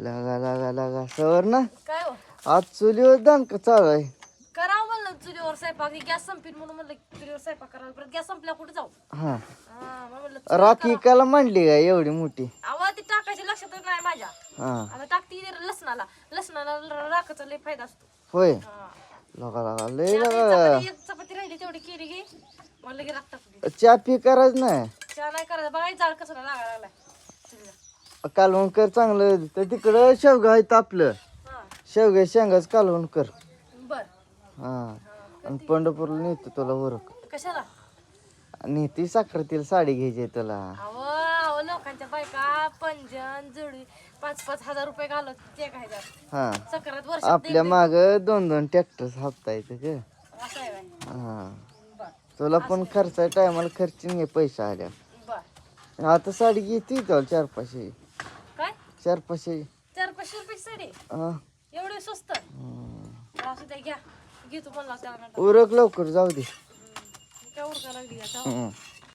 लागा लागा लागा सवर ना काय हो आज चुलीवर दणका चालू आहे. करावं म्हणलं चुलीवर स्वयंपाक गॅस संपीन म्हणून म्हणलं चुलीवर स्वयंपाक करावं परत गॅस संपला कुठे जाऊ हा मग म्हणलं राखी काला म्हणली का एवढी मोठी? आवा ती टाकायची लक्षातच नाही माझ्या हा आता टाकती लसणाला राखाचा लय फायदा असतो होय हा. लगा लगा लय आता लगा एक चपाती राहिली तेवढी केली गे मग लगे राख टाकली चहा पी करायच नाही चहा नाही करायचं बघायचं जाळ कसं लागायला लागलाय चुलीला. कालवण कर चांगलं तर तिकडं शेवगा आहे आपलं हा शेवगा शेंगाच कालवण कर. बर हा आणि पंढरपूरला नेतो तुला उरक कशाला नेती साखरेतील साडी घ्यायची आहे तुला. अहो लोकांच्या बायका पंजन जुडी 5-5 हजार रुपये घालत ते काय हा सकरात वर्ष आपल्या माग 2-2 ट्रॅक्टर हापता येते ग. असं आहे बाय. हा बर तुला पण खर्च टायमाला खर्चीन घे पैसे आल्या. बर आता साडी घेते तुला 400-500 काय 400-500 400-500 रुपये साडी हा एवढे स्वस्त असू द्या घ्या घेतो म्हणला त्याला उरक लवकर जाऊ दे. काय उरका लागली आता हम्म.